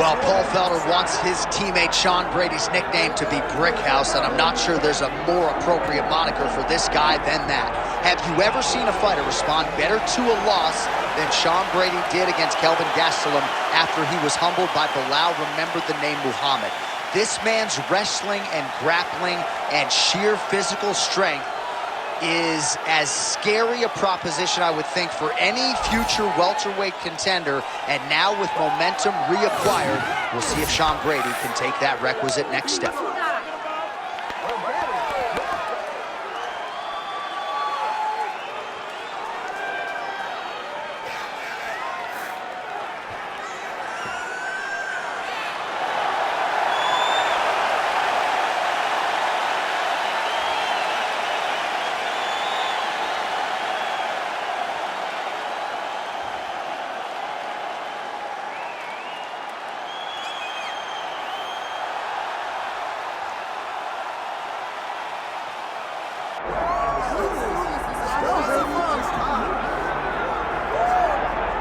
Well, Paul Felder wants his teammate Sean Brady's nickname to be Brickhouse, and I'm not sure there's a more appropriate moniker for this guy than that. Have you ever seen a fighter respond better to a loss than Sean Brady did against Kelvin Gastelum after he was humbled by Bilal remembered the name Muhammad? This man's wrestling and grappling and sheer physical strength is as scary a proposition, I would think, for any future welterweight contender. And now with momentum reacquired, we'll see if Sean Brady can take that requisite next step.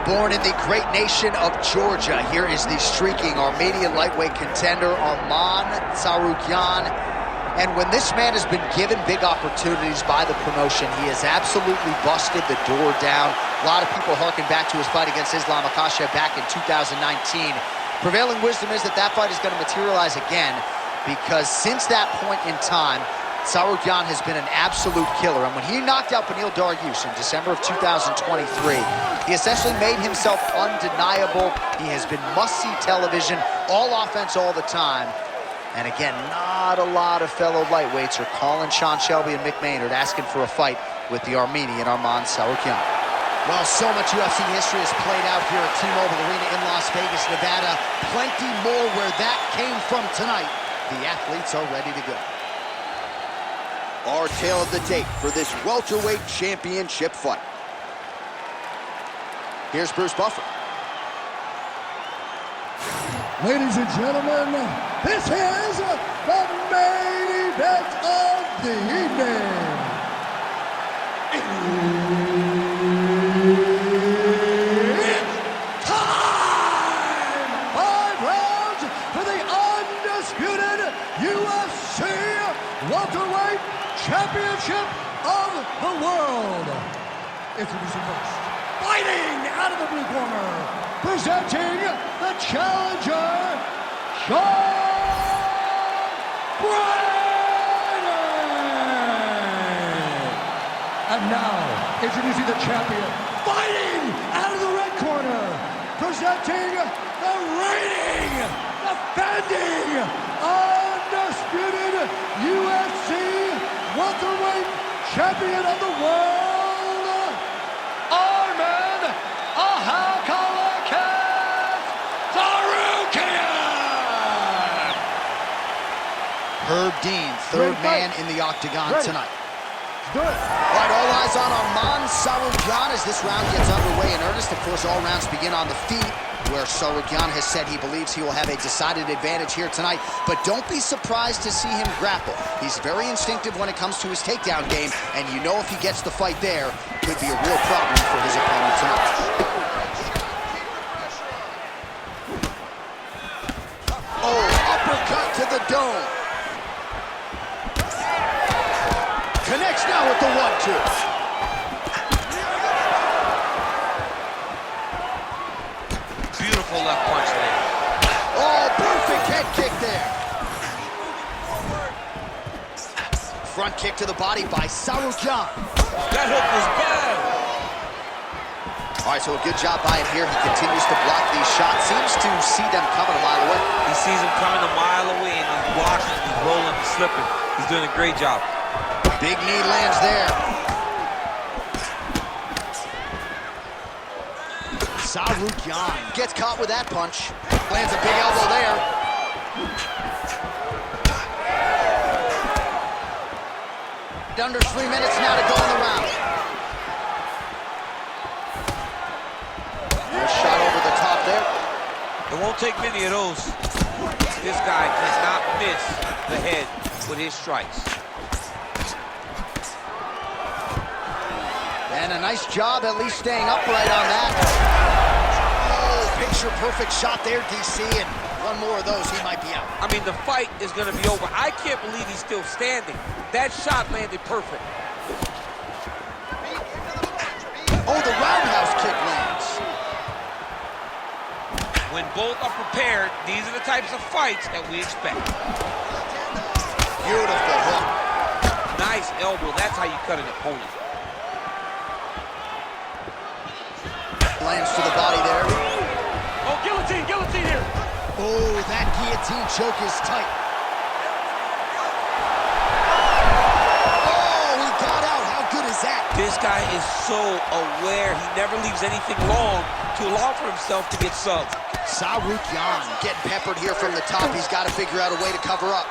Born in the great nation of Georgia, here is the streaking Armenian lightweight contender, Arman Tsarukyan. And when this man has been given big opportunities by the promotion, he has absolutely busted the door down. A lot of people harken back to his fight against Islam Makhachev back in 2019. Prevailing wisdom is that that fight is going to materialize again, because since that point in time, Tsarukyan has been an absolute killer. And when he knocked out Beneil Dariush in December of 2023, he essentially made himself undeniable. He has been must-see television, all offense all the time. And again, not a lot of fellow lightweights are calling Sean Shelby and Mick Maynard asking for a fight with the Armenian Arman Tsarukyan. Well, so much UFC history has played out here at T-Mobile Arena in Las Vegas, Nevada. Plenty more where that came from tonight. The athletes are ready to go. Our tale of the tape for this welterweight championship fight. Here's Bruce Buffer. Ladies and gentlemen, this is the main event of the evening. It's time! 5 rounds for the undisputed UFC welterweight championship of the world. Introducing first, fighting out of the blue corner, presenting the challenger, Sean Brady. And now, introducing the champion, fighting out of the red corner, presenting the reigning, defending, undisputed UFC welterweight champion of the world, Arman Tsarukyan. Herb Dean, third man in the octagon tonight. Do it. All right, all eyes on Arman Tsarukyan as this round gets underway in earnest. Of course, all rounds begin on the feet, where Tsarukyan has said he believes he will have a decided advantage here tonight. But don't be surprised to see him grapple. He's very instinctive when it comes to his takedown game, and you know if he gets the fight there, could be a real problem for his opponent tonight. Oh, uppercut to the dome. Connects now with the 1-2. Beautiful left punch there. Oh, perfect head kick there. Front kick to the body by Tsarukyan. That hook was bad. All right, so a good job by him here. He continues to block these shots. Seems to see them coming a mile away. He sees him coming a mile away, and he's blocking, he's rolling, he's slipping. He's doing a great job. Big knee lands there. Tsarukyan gets caught with that punch. Lands a big elbow there. Under 3 minutes now to go in the round. Nice shot over the top there. It won't take many of those. This guy cannot miss the head with his strikes. And a nice job at least staying upright on that. Oh, picture perfect shot there, DC, and One more of those, he might be out. I mean, the fight is going to be over. I can't believe he's still standing. That shot landed perfect. Oh, the roundhouse kick lands. When both are prepared, these are the types of fights that we expect. Beautiful hook. Nice elbow. That's how you cut an opponent. Lands to the body there. Oh, guillotine, guillotine here. Oh, that guillotine choke is tight. Oh, he got out. How good is that? This guy is so aware. He never leaves anything long to allow for himself to get subbed. Tsarukyan getting peppered here from the top. He's got to figure out a way to cover up.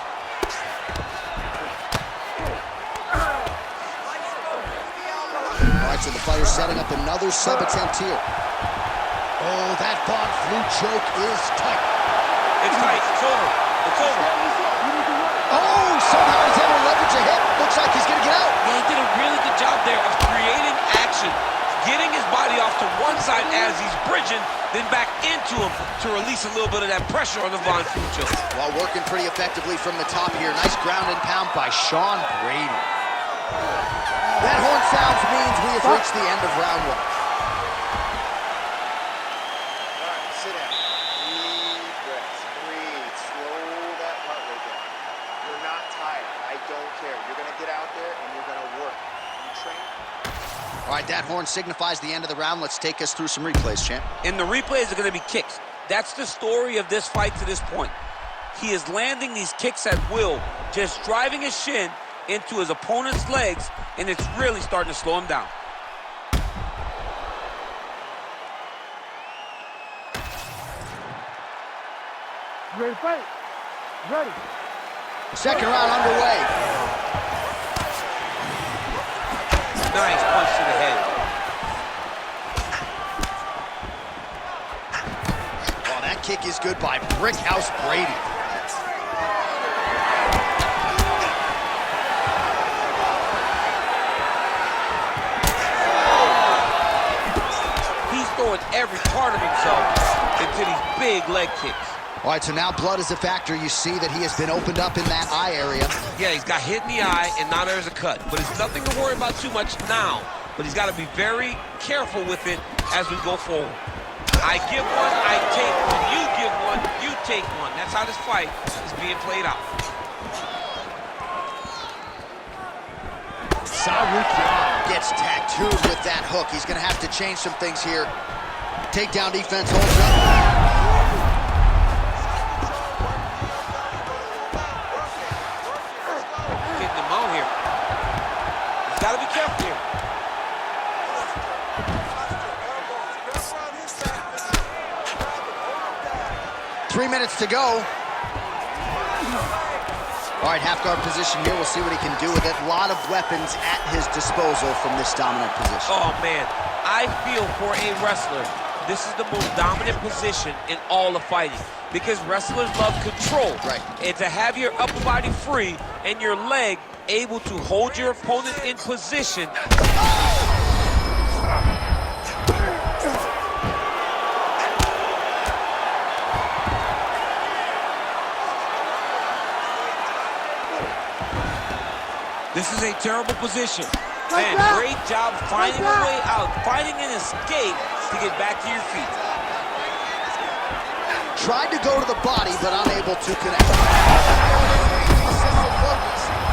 All right, so the fighter's setting up another sub attempt here. Oh, that Von Flue choke is tight. It's tight. It's over. It's over. Oh, somehow he's able to leverage a hit. Looks like he's going to get out. Yeah, he did a really good job there of creating action, getting his body off to one side as he's bridging, then back into him to release a little bit of that pressure on the Von Flue choke. While working pretty effectively from the top here. Nice ground and pound by Sean Brady. That horn sounds means we have reached the end of round one. All right, sit down. Deep breaths. Breathe. Slow that heart rate down. You're not tired. I don't care. You're going to get out there and you're going to work. You train. All right, that horn signifies the end of the round. Let's take us through some replays, champ. And the replays are going to be kicks. That's the story of this fight to this point. He is landing these kicks at will, just driving his shin into his opponent's legs, and it's really starting to slow him down. You ready to fight? Ready. Second round underway. Nice punch to the head. Oh, that kick is good by Brickhouse Brady. Throwing every part of himself into these big leg kicks. All right, so now blood is a factor. You see that he has been opened up in that eye area. Yeah, he's got hit in the eye, and now there's a cut. But it's nothing to worry about too much now. But he's got to be very careful with it as we go forward. I give one, I take one. You give one, you take one. That's how this fight is being played out. Tsarukyan gets tattooed with that hook. He's going to have to change some things here. Takedown defense holds up. Getting him out here. He's got to be careful here. 3 minutes to go. All right, half guard position here. We'll see what he can do with it. A lot of weapons at his disposal from this dominant position. Oh, man. I feel for a wrestler, this is the most dominant position in all of fighting because wrestlers love control. Right. And to have your upper body free and your leg able to hold your opponent in position. This is a terrible position. Man, great job finding a way out, finding an escape to get back to your feet. Tried to go to the body, but unable to connect.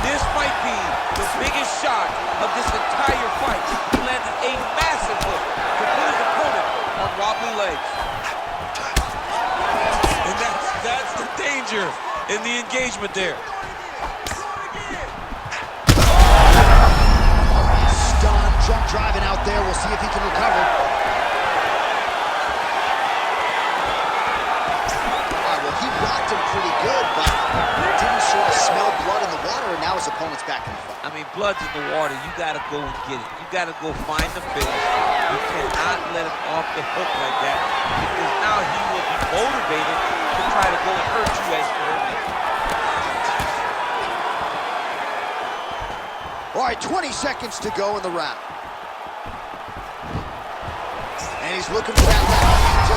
This might be the biggest shot of this entire fight. He landed a massive hook to put his opponent on wobbly legs. And that's the danger in the engagement there. Jump driving out there. We'll see if he can recover. All right, well, he rocked him pretty good, but didn't sort of smell blood in the water, and now his opponent's back in the fight. I mean, blood's in the water. You got to go and get it. You got to go find the finish. You cannot let him off the hook like that because now he will be motivated to try to go and hurt you as you hurt him. All right, 20 seconds to go in the round. And he's looking for that left.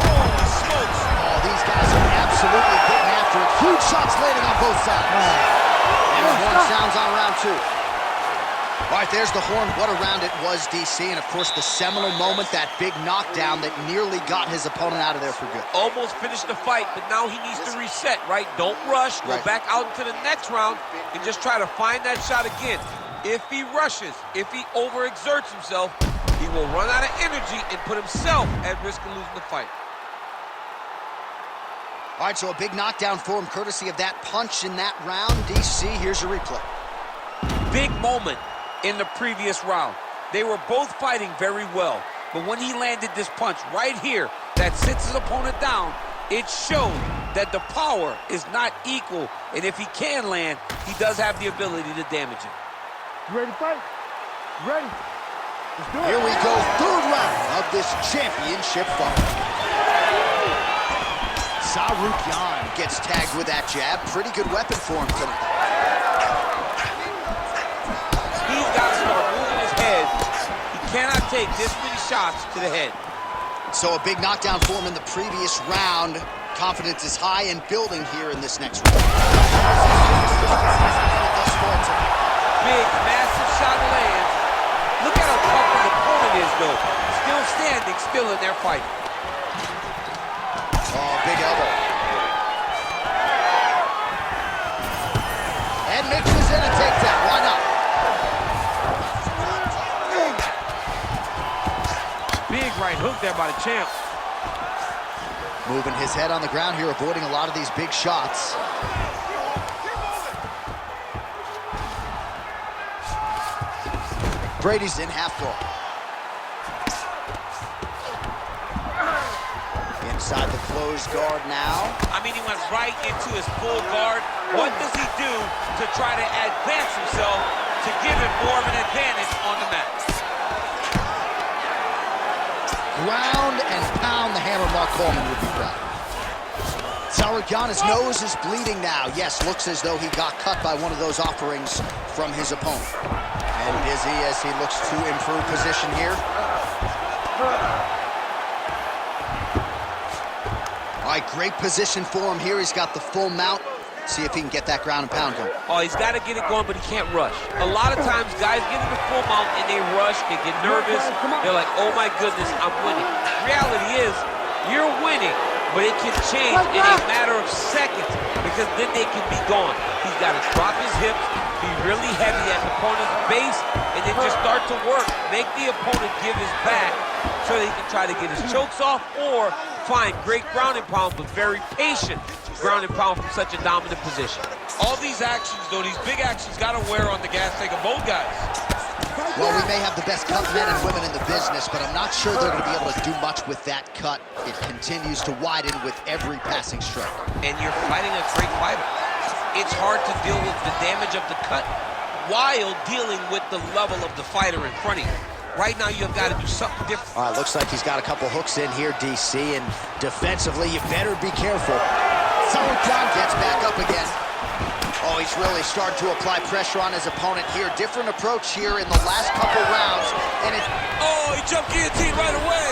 Holy smokes! Oh, these guys are absolutely getting after it. Huge shots landing on both sides. And the horn sounds on round 2. All right, there's the horn. What a round it was, DC. And, of course, the seminal moment, that big knockdown that nearly got his opponent out of there for good. Almost finished the fight, but now he needs to reset, right? Don't rush. Go back out into the next round and just try to find that shot again. If he rushes, if he overexerts himself, he will run out of energy and put himself at risk of losing the fight. All right, so a big knockdown for him, courtesy of that punch in that round. DC, here's your replay. Big moment in the previous round. They were both fighting very well, but when he landed this punch right here that sits his opponent down, it showed that the power is not equal, and if he can land, he does have the ability to damage him. You ready to fight? Ready. Let's do it. Here we go, third round of this championship fight. Tsarukyan gets tagged with that jab. Pretty good weapon for him tonight. He's got to start moving his head. He cannot take this many shots to the head. So a big knockdown for him in the previous round. Confidence is high and building here in this next round. Big, massive shot lands. Look at how tough his opponent is, though. Still standing, still in their fight. Oh, big elbow. And mixes in a takedown. Why not? Big right hook there by the champ. Moving his head on the ground here, avoiding a lot of these big shots. Brady's in half guard. Inside the closed guard now. I mean, he went right into his full guard. What does he do to try to advance himself to give him more of an advantage on the mat? Ground and pound, the hammer Mark Coleman would be proud. Tsarukyan, his nose is bleeding now. Yes, looks as though he got cut by one of those offerings from his opponent. And busy as he looks to improve position here. All right, great position for him here. He's got the full mount. See if he can get that ground and pound going. Oh, he's got to get it going, but he can't rush. A lot of times, guys get in the full mount and they rush, they get nervous. They're like, oh my goodness, I'm winning. Reality is, you're winning, but it can change in a matter of seconds because then they can be gone. He's got to drop his hips, be really heavy at the opponent's base, and then just start to work. Make the opponent give his back so that he can try to get his chokes off or find great ground and pound, but very patient ground and pound from such a dominant position. All these actions, though, these big actions, got to wear on the gas tank of both guys. Well, we may have the best cut men and women in the business, but I'm not sure they're going to be able to do much with that cut. It continues to widen with every passing strike. And you're fighting a great fighter. It's hard to deal with the damage of the cut while dealing with the level of the fighter in front of you. Right now, you've got to do something different. All right, looks like he's got a couple hooks in here, DC, and defensively, you better be careful. Tsarukyan gets back up again. Oh, he's really starting to apply pressure on his opponent here. Different approach here in the last couple rounds, and it... Oh, he jumped guillotine right away.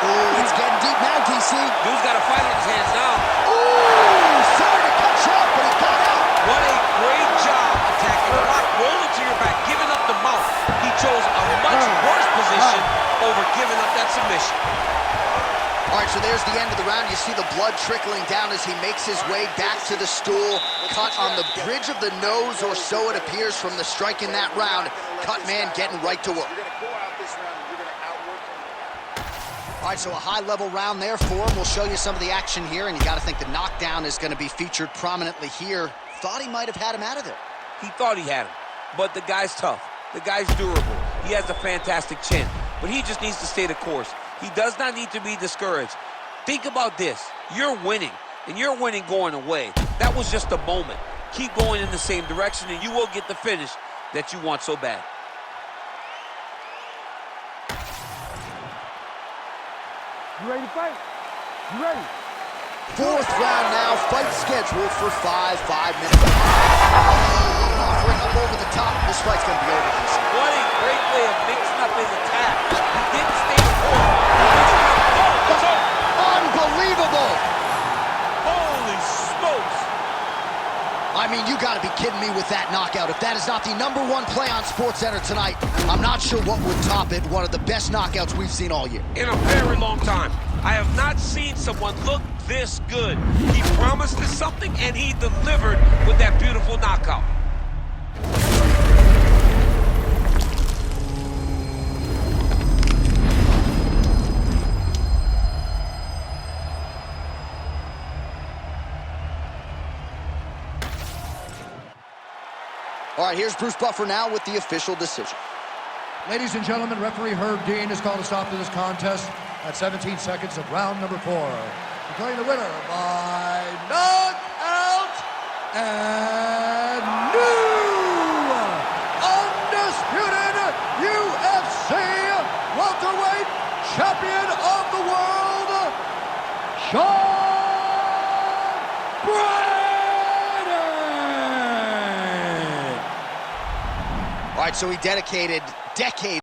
Ooh, it's getting deep now, DC. Dude's got a fight in his hands now. Ooh, sorry to cut you off, but he got out. What a great job attacking the lock, rolling to your back, giving up the mouth. He chose a much worse position over giving up that submission. All right, so there's the end of the round. You see the blood trickling down as he makes his way back to the stool. Cut on the bridge of the nose, or so it appears from the strike in that round. Cut man getting right to work. You're going to go out this round. You're going to outwork him. All right, so a high-level round there for him. We'll show you some of the action here, and you got to think the knockdown is going to be featured prominently here. Thought he might have had him out of there. He thought he had him, but the guy's tough. The guy's durable. He has a fantastic chin, but he just needs to stay the course. He does not need to be discouraged. Think about this. You're winning, and you're winning going away. That was just a moment. Keep going in the same direction, and you will get the finish that you want so bad. You ready to fight? You ready? Fourth round now, fight scheduled for 5 minutes. Offering up over the top. This fight's going to be over. What a great way of mixing up his attack. He didn't stay the course. Unbelievable! I mean, you gotta be kidding me with that knockout. If that is not the #1 play on SportsCenter tonight, I'm not sure what would top it. One of the best knockouts we've seen all year. In a very long time. I have not seen someone look this good. He promised us something, and he delivered with that beautiful knockout. All right, here's Bruce Buffer now with the official decision. Ladies and gentlemen, referee Herb Dean has called a stop to this contest at 17 seconds of round number 4. Declaring the winner by knockout and new undisputed UFC welterweight champion of the world, Sean Brady! All right, so he dedicated decades